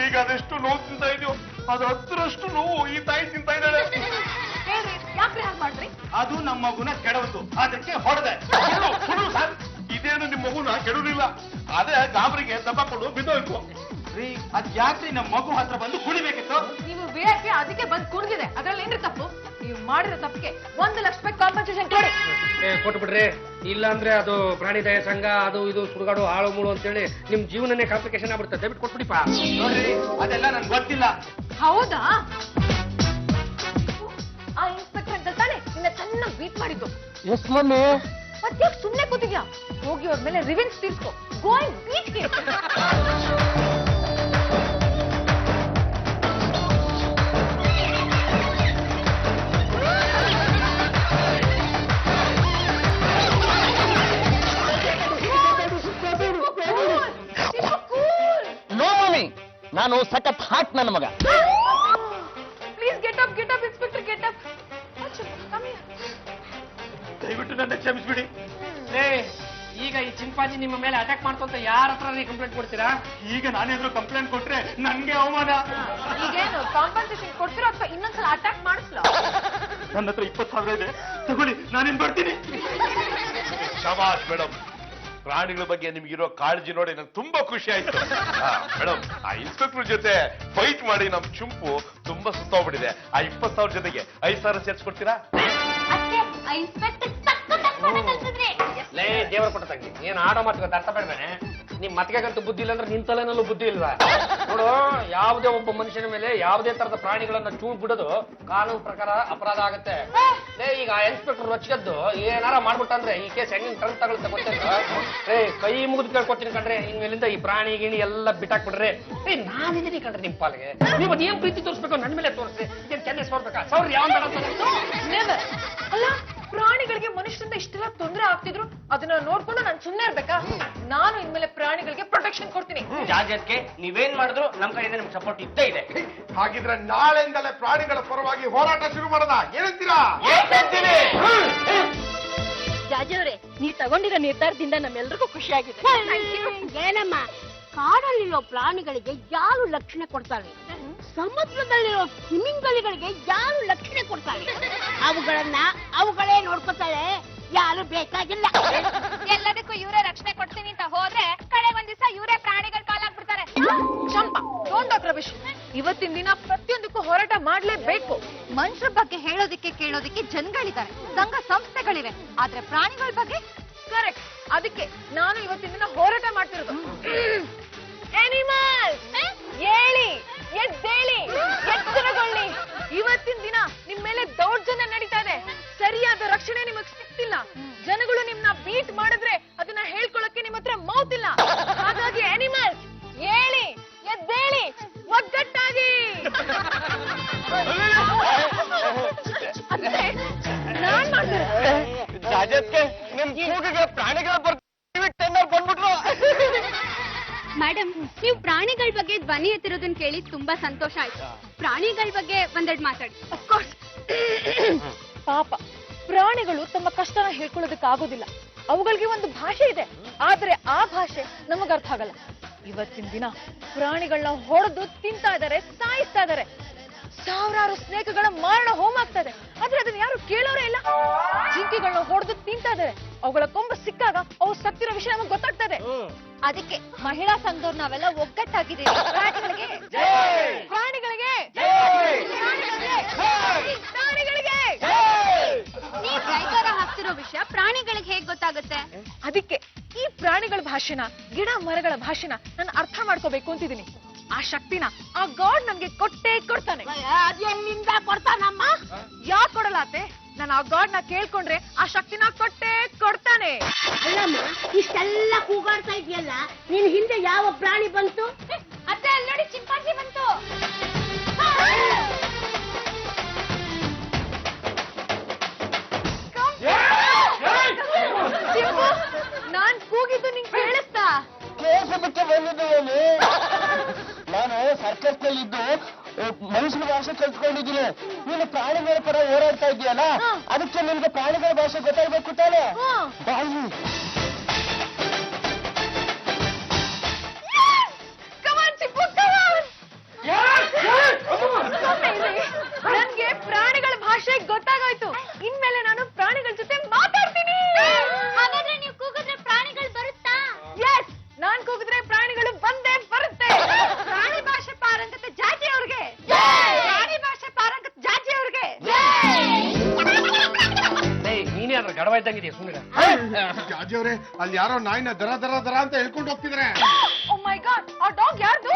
ಈಗ ಅದೆಷ್ಟು ನೋವು ತಿಂತಾ ಇದೆಯೋ ಅದು 10ರಷ್ಟು ನೋವು ಈ ತಾಯಿ ತಿಂತಾ ಇದ್ದಾಳೆ. ಹೇಳ್ರಿ ಯಾಕ್ರಿ ಹಾಗೆ ಮಾಡ್ರಿ? ಅದು ನಮ್ಮ ಮಗುನ ಕೆಡವತ್ತು, ಅದಕ್ಕೆ ಹೊಡೆದೆ. ಸರ್, ಇದೇನು ನಿಮ್ಮ ಮಗುನ ಕೆಡಲಿಲ್ಲ, ಅದೇ ಗಾಬರಿಗೆ ದಬ್ಬಾಕೊಂಡು ಬಿದ್ದೋಯ್ತು. ರೀ ಅದ್ ಯಾಕ್ರಿ ನಮ್ಮ ಮಗು ಹತ್ರ ಬಂದು ಕುಡಿಬೇಕಿತ್ತು? ನೀವು ವೇಯಕ್ಕೆ ಅದಕ್ಕೆ ಬಂದ್ ಕುಣಿದಿದೆ, ಅದ್ರಲ್ಲಿ ಏನ್ರಿ ತಪ್ಪು? ನೀವು ಮಾಡಿರೋ ತಪ್ಪಿಗೆ 1 ಲಕ್ಷ ರೂಪಾಯಿ ಕಾಂಪನ್ಸೇಷನ್ ಕೊಡಿ. ಕೊಟ್ಬಿಡ್ರಿ, ಇಲ್ಲ ಅಂದ್ರೆ ಅದು ಪ್ರಾಣಿ ದಯಾ ಸಂಘ ಅದು ಇದು ಸುಡುಗಾಡು ಹಾಳು ಮೂಳು ಅಂತೇಳಿ ನಿಮ್ ಜೀವನನೇ ಕಾಂಪ್ಲಿಕೇಶನ್ ಆಗ್ಬಿಡುತ್ತೆ. ದಯವಿಟ್ಟು ಕೊಟ್ಬಿಡಿಪ್ಪ. ನೋಡ್ರಿ ಅದೆಲ್ಲ ನನ್ಗೆ ಗೊತ್ತಿಲ್ಲ. ಹೌದಾ? ಆ ಇನ್ಸ್ಪೆಕ್ಟರ್ ಅಂತ ತಾನೆ ನಿನ್ನ ಚೆನ್ನಾಗಿ ಬೀಟ್ ಮಾಡಿದ್ದು. S mummy. ಮತ್ತ್ಯಾಕ್ ಸುಮ್ನೆ ಕೂತಿದ್ಯಾ? ಹೋಗಿ ಅವ್ರ ಮೇಲೆ ರಿವೆಂಜ್ ತೀರ್ಸ್ಕೊ. Go and beat him. No mummy, ನಾನು ಸಖತ್ ಹಾಟ್ ನನ್ನ ಮಗ. Please get up inspector, get up. ದಯವಿಟ್ಟು ನನ್ನ ಕ್ಷಮಿಸ್ಬಿಡಿ. ಈಗ ಈ ಚಿಂಪಾಂಜಿ ನಿಮ್ಮ ಮೇಲೆ ಅಟ್ಯಾಕ್ ಮಾಡ್ತು ಅಂತ ಯಾರ ಹತ್ರ ಕಂಪ್ಲೇಂಟ್ ಕೊಡ್ತೀರಾ? ಈಗ ನಾನೇನಾದ್ರೂ ಕಂಪ್ಲೇಂಟ್ ಕೊಟ್ರೆ ನನ್ಗೆ ಅವಮಾನ. ಈಗೇನು ಕಾಂಪನ್ಸೇಷನ್ ಕೊಡ್ತೀರೋ ಅಥವಾ ಇನ್ನೊಂದ್ಸಲ ಅಟ್ಯಾಕ್ ಮಾಡಿಸ್ಲೋ? ನನ್ನ ಹತ್ರ 20,000 ಇದೆ, ತಗೊಳ್ಳಿ, ನಾನೇನ್ ಬರ್ತೀನಿ. ಶಬಾಷ್ ಮೇಡಮ್, ಪ್ರಾಣಿಗಳ ಬಗ್ಗೆ ನಿಮ್ಗಿರೋ ಕಾಳಜಿ ನೋಡಿ ನಂಗೆ ತುಂಬಾ ಖುಷಿ ಆಯ್ತು. ಮೇಡಮ್, ಆ ಇನ್ಸ್ಪೆಕ್ಟರ್ ಜೊತೆ ಫೈಟ್ ಮಾಡಿ ನಮ್ ಚುಂಪು ತುಂಬಾ ಸುತ್ತೋಗ್ಬಿಟ್ಟಿದೆ. ಆ 20,000 ಜೊತೆಗೆ 5,000 ಸೇರ್ಸ್ಕೊಡ್ತೀರಾ? ಅಷ್ಟೇ, ಆ ಇನ್ಸ್ಪೆಕ್ಟರ್ ಸಖತ್ತಾಗಿ ಪಾಠ ಕಲ್ಸಿದ್ರಿ. ಲೇ ದೇವರ ಕೊಟ್ಟ ತಂಗಿ, ಏನ್ ಆಡೋ ಮಾತು ಅರ್ಥ ಬೇಡವೇನೆ? ನಿಮ್ ಮತ್ಗೆಗಂತೂ ಬುದ್ಧಿ ಇಲ್ಲ ಅಂದ್ರೆ ನಿನ್ ತಲೆನಲ್ಲೂ ಬುದ್ಧಿ ಇಲ್ವಾ? ನೋಡು, ಯಾವುದೇ ಒಬ್ಬ ಮನುಷ್ಯನ ಮೇಲೆ ಯಾವುದೇ ತರದ ಪ್ರಾಣಿಗಳನ್ನ ಚೂಡ್ ಬಿಡೋದು ಕಾನೂನು ಪ್ರಕಾರ ಅಪರಾಧ ಆಗುತ್ತೆ. ಲೇ ಈಗ ಇನ್ಸ್ಪೆಕ್ಟರ್ ರೊಚ್ಚಿಗೆದ್ದು ಏನಾರ ಮಾಡ್ಬಿಟ್ಟಂದ್ರೆ ಈ ಕೇಸ್ ಹೆಂಗಿನ ಟರ್ನ್ ತಗೊಳುತ್ತೆ ಗೊತ್ತಿಲ್ಲ. ಕೈ ಮುಗಿದು ಕೇಳ್ಕೊತೀನಿ ಕಣ್ರಿ, ಇನ್ಮೇಲಿಂದ ಈ ಪ್ರಾಣಿ ಗಿಣಿ ಎಲ್ಲ ಬಿಟ್ಟಾಕ್ಬಿಡ್ರಿ. ನಾನಿದ್ದೀನಿ ಕಣ್ರಿ ನಿಮ್ ಪಾಲಿಗೆ. ನೀವು ಅದೇನ್ ಪ್ರೀತಿ ತೋರಿಸ್ಬೇಕು ನನ್ನ ಮೇಲೆ ತೋರಿಸಿ. ಏನ್ ಚೆನ್ನೈ ಸೋರ್ಬೇಕಾ? ಸೌರ್ ಯಾವ ನೆವರ್. ಅಲ್ಲ, ಪ್ರಾಣಿಗಳಿಗೆ ಮನುಷ್ಯರಿಂದ ಇಷ್ಟೆಲ್ಲ ತೊಂದರೆ ಆಗ್ತಿದ್ರು ಅದನ್ನ ನೋಡ್ಕೊಂಡು ನಾನು ಸುಮ್ಮನೆ ಇರ್ಬೇಕಾ? ನಾನು ಇನ್ಮೇಲೆ ಪ್ರಾಣಿಗಳಿಗೆ ಪ್ರೊಟೆಕ್ಷನ್ ಕೊಡ್ತೀನಿ. ಜಾಗ್ರತೆ, ನೀವೇನ್ ಮಾಡಿದ್ರು ನಮ್ ಕಡೆಯಿಂದ ನಿಮ್ಗೆ ಸಪೋರ್ಟ್ ಇದ್ದೇ ಇದೆ. ಹಾಗಿದ್ರೆ ನಾಳೆಯಿಂದಲೇ ಪ್ರಾಣಿಗಳ ಪರವಾಗಿ ಹೋರಾಟ ಶುರು ಮಾಡೋಣ, ಏನಂತೀರಾ? ಜಾಜವ್ರೆ, ನೀವ್ ತಗೊಂಡಿರೋ ನಿರ್ಧಾರದಿಂದ ನಮ್ಮೆಲ್ರಿಗೂ ಖುಷಿಯಾಗಿದೆ. ಏನಮ್ಮ, ಕಾಡಲ್ಲಿರೋ ಪ್ರಾಣಿಗಳಿಗೆ ಯಾರು ಲಕ್ಷಣ ಕೊಡ್ತಾರೆ? ಸಮುದ್ರದಲ್ಲಿರೋ ಸ್ವಿಮ್ಮಿಂಗ್ಗಳಿಗೆ ಯಾರು ಲಕ್ಷಣ ಕೊಡ್ತಾರೆ? ಅವುಗಳೇ ನೋಡ್ಕೊತಾಳೆ, ಯಾರು ಬೇಕಾಗಿಲ್ಲ. ಎಲ್ಲದಕ್ಕೂ ಇವರೇ ರಕ್ಷಣೆ ಕೊಡ್ತೀನಿ ಅಂತ ಹೋದ್ರೆ ಕಡೆ ಒಂದ್ ದಿವಸ ಇವರೇ ಪ್ರಾಣಿಗಳ ಕಾಲಾಗ್ಬಿಡ್ತಾರೆ. ಚಂಪಾ, ಡೋಂಟ್ ಟಾಕ್ ರಮೇಶ್. ಇವತ್ತಿನ ದಿನ ಪ್ರತಿಯೊಂದಕ್ಕೂ ಹೋರಾಟ ಮಾಡ್ಲೇಬೇಕು. ಮನುಷ್ಯರ ಬಗ್ಗೆ ಹೇಳೋದಿಕ್ಕೆ ಕೇಳೋದಿಕ್ಕೆ ಜನಗಳಿದ್ದಾರೆ, ಸಂಘ ಸಂಸ್ಥೆಗಳಿವೆ, ಆದ್ರೆ ಪ್ರಾಣಿಗಳ ಬಗ್ಗೆ ಕರೆಕ್ಟ್. ಅದಕ್ಕೆ ನಾನು ಇವತ್ತಿನ ದಿನ ಹೋರಾಟ ಮಾಡ್ತಿರೋದು. ಅನಿಮಲ್ಸ್, ಹೇಳಿ, ಎದ್ದೇಳಿ, ಎಚ್ಚರಗೊಳ್ಳಿ. ಇವತ್ತಿನ ದಿನ ನಿಮ್ ಮೇಲೆ ದೌರ್ಜನ್ಯ ನಡೀತಾ ಇದೆ. ಸರಿಯಾದ ರಕ್ಷಣೆ ನಿಮಗ್ ಸಿಗ್ತಿಲ್ಲ. ಜನಗಳು ನಿಮ್ನ ಬೀಟ್ ಮಾಡಿದ್ರೆ ಅದನ್ನ ಹೇಳ್ಕೊಳಕ್ಕೆ ನಿಮ್ ಹತ್ರ ಮೌತ್ ಇಲ್ಲ. ಹಾಗಾಗಿ ಅನಿಮಲ್ಸ್, ಹೇಳಿ, ಎದ್ದೇಳಿ, ಒಗ್ಗಟ್ಟಾಗಿ. ಅದೇ ನಾನ್ ಮಾಡ್ತಿರೋದು. ಜಾಗ್ರತೆ, ನಿಮ್ ಕೂಗಿಗೆ ಪ್ರಾಣಿಗಳ ಬಂದ್ಬಿಟ್ರು. ಮೇಡಮ್, ನೀವು ಪ್ರಾಣಿಗಳ ಬಗ್ಗೆ ಧ್ವನಿ ಎತ್ತಿರೋದನ್ನ ಕೇಳಿ ತುಂಬಾ ಸಂತೋಷ ಆಯ್ತು. ಪ್ರಾಣಿಗಳ ಬಗ್ಗೆ ಒಂದೆರಡು ಮಾತಾಡಿ. ಅಫ್ಕೋರ್ಸ್. ಪಾಪ ಪ್ರಾಣಿಗಳು ತಮ್ಮ ಕಷ್ಟನ ಹೇಳ್ಕೊಳ್ಳೋದಕ್ಕೆ ಆಗೋದಿಲ್ಲ. ಅವುಗಳಿಗೆ ಒಂದು ಭಾಷೆ ಇದೆ, ಆದ್ರೆ ಆ ಭಾಷೆ ನಮಗ್ ಅರ್ಥ ಆಗಲ್ಲ. ಇವತ್ತಿನ ದಿನ ಪ್ರಾಣಿಗಳನ್ನ ಹೊಡೆದು ತಿಂತಾ ಇದಾರೆ, ಸಾಯಿಸ್ತಾ ಇದಾರೆ. ಸಾವಿರಾರು ಸ್ನೇಕಗಳ ಮಾರಣ ಹೋಮ ಆಗ್ತಾ ಇದೆ, ಆದ್ರೆ ಅದನ್ನ ಯಾರು ಕೇಳೋರೇ ಇಲ್ಲ. ಜಿಂಕೆಗಳನ್ನ ಹೊಡೆದು ತಿಂತಾ ಇದಾರೆ, ಅವುಗಳ ಕೊಂಬ ಸಿಕ್ಕಾಗ ಅವು ಸತ್ತಿರೋ ವಿಷಯ ನಮಗೆ ಗೊತ್ತಾಗ್ತಾ ಇದೆ. ಅದಕ್ಕೆ ಮಹಿಳಾ ಸಂಘದವ್ರು ನಾವೆಲ್ಲ ಒಗ್ಗಟ್ಟಾಗಿದ್ದೀವಿ. ಪ್ರಾಣಿಗಳಿಗೆ ಪ್ರಾಣಿಗಳಿಗೆ ನೀವು ಜೈಕಾರ ಹಾಕ್ತಿರೋ ವಿಷಯ ಪ್ರಾಣಿಗಳಿಗೆ ಹೇಗ್ ಗೊತ್ತಾಗುತ್ತೆ? ಅದಕ್ಕೆ ಈ ಪ್ರಾಣಿಗಳ ಭಾಷೆನ, ಗಿಡ ಮರಗಳ ಭಾಷೆನ ನಾನು ಅರ್ಥ ಮಾಡ್ಕೋಬೇಕು ಅಂತಿದ್ದೀನಿ. ಆ ಶಕ್ತಿನ ಆ ಗಾಡ್ ನಮ್ಗೆ ಕೊಟ್ಟೇ ಕೊಡ್ತಾನೆ. ಅದೇನಿಂದ ಕೊಡ್ತಾನಮ್ಮ? ಯಾಕೆ ಕೊಡಲಾತೆ? ನಾನು ಆ ಗಾಡ್ ನ ಕೇಳ್ಕೊಂಡ್ರೆ ಆ ಶಕ್ತಿನ ಕೊಟ್ಟೇ ಕೊಡ್ತಾನೆ. ಅಲ್ಲಮ್ಮ, ಇಷ್ಟೆಲ್ಲ ಕೂಗಾಡ್ತಾ ಇದೆಯಲ್ಲ, ನಿನ್ ಹಿಂದೆ ಯಾವ ಪ್ರಾಣಿ ಬಂತು? ಅತ್ತೆ, ಅಲ್ಲಿ ನೋಡಿ, ಚಿಂಪಾಂಜಿ ಬಂತು. ನಾನ್ ಕೂಗಿದ್ದು ನಿಂಗೆ ಕೇಳಿಸ್ತಾ? ಕೇಳಿಸಬಿಟ್ಟು ಬಂದಿದ್ದು. ನಾನು ಸರ್ಕಸ್ ನಲ್ಲಿದ್ದು ಭಾಷೆ ಕಲ್ತ್ಕೊಂಡಿದ್ದೀನಿ. ನೀನು ಪ್ರಾಣಿಗಳ ಪರ ಹೋರಾಡ್ತಾ ಇದೆಯಲ್ಲ, ಅದಕ್ಕೆ ನಿನ್ಗೆ ಪ್ರಾಣಿಗಳ ಭಾಷೆ ಗೊತ್ತಾಗ್ಬೇಕು ತಾನೆ. ಬಾಯಿ ನನ್ಗೆ ಪ್ರಾಣಿಗಳ ಭಾಷೆ ಗೊತ್ತಾಗೋಯ್ತು. ಇನ್ಮೇಲೆ ನಾನು ಪ್ರಾಣಿಗಳ ಜೊತೆ ಮಾತಾಡ್ತೀನಿ. ಹಾಗಾದ್ರೆ ನೀವು ಕೂಗಿದ್ರೆ ಪ್ರಾಣಿಗಳು ಬರುತ್ತಾ? ಎಸ್, ನಾನ್ ಕೂಗಿದ್ರೆ ಪ್ರಾಣಿಗಳು ಬಂದೇ ಬರುತ್ತೆ. ಪ್ರಾಣಿ ಭಾಷೆ ಪಾರಂಗತ ಜಾತಿ ಅವ್ರಿಗೆ, ಪ್ರಾಣಿ ಭಾಷೆ ಪಾರಂಗತ ಜಾತಿ ಅವ್ರಿಗೆ. ನೀನೇ ಅದ್ರ ಗಡವ ಇದ್ದಂಗಿದೆಯಾ ಸುಮ್ಮನೆ. ಜಾಜಿ ಅವ್ರೆ, ಅಲ್ಲಿ ಯಾರೋ ನಾಯಿನ ದರ ದರ ದರ ಅಂತ ಹೇಳ್ಕೊಂಡು ಹೋಗ್ತಿದ್ರೆ. ಓ ಮೈ ಗಾಡ್, ಆ ಡಾಗ್ ಯಾರ್ದು?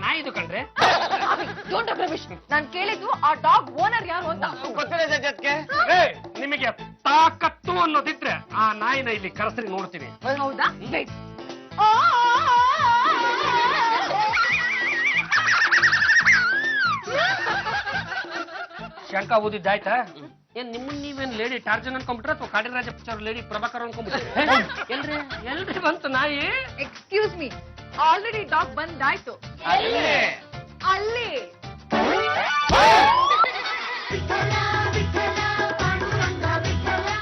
ನಾಯಿದು ಕಣ್ರೆ. ಡೋಂಟ್ ರಮೇಶ್, ನಾನ್ ಕೇಳಿದ್ದು ಆ ಡಾಗ್ ಓನರ್ ಯಾರು ಅಂತ. ಗೊತ್ತಿದೆ ಜಗತ್ಗೆ. ನಿಮಗೆ ತಾಕತ್ತು ಅನ್ನೋದಿದ್ರೆ ಆ ನಾಯಿನ ಇಲ್ಲಿ ಕರೆಸ್ರಿ ನೋಡ್ತೀನಿ. ಹೌದಾ? Wait. ಶಂಕ ಓದಿದ್ದಾಯ್ತಾ? ಏನ್ ನಿಮ್ಮನ್ನ ನೀವೇನ್ ಲೇಡಿ ಟಾರ್ಜನ್ ಅನ್ಕೊಂಡ್ಬಿಟ್ರೆ ಅಥವಾ ಕಾಡಿರಾಜ ಪಿಕ್ಚರ್ ಲೇಡಿ ಪ್ರಭಾಕರ್ ಅನ್ಕೊಂಡ್ಬಿಟ್ರೆ? ಎಲ್ರಿ ಬಂತು ನಾಯಿ? ಎಕ್ಸ್ಕ್ಯೂಸ್ ಮೀ, ಆಲ್ರೆಡಿ ಡಾಗ್ ಬಂದಾಯ್ತು. ಅಲ್ಲೇ ಅಲ್ಲಿ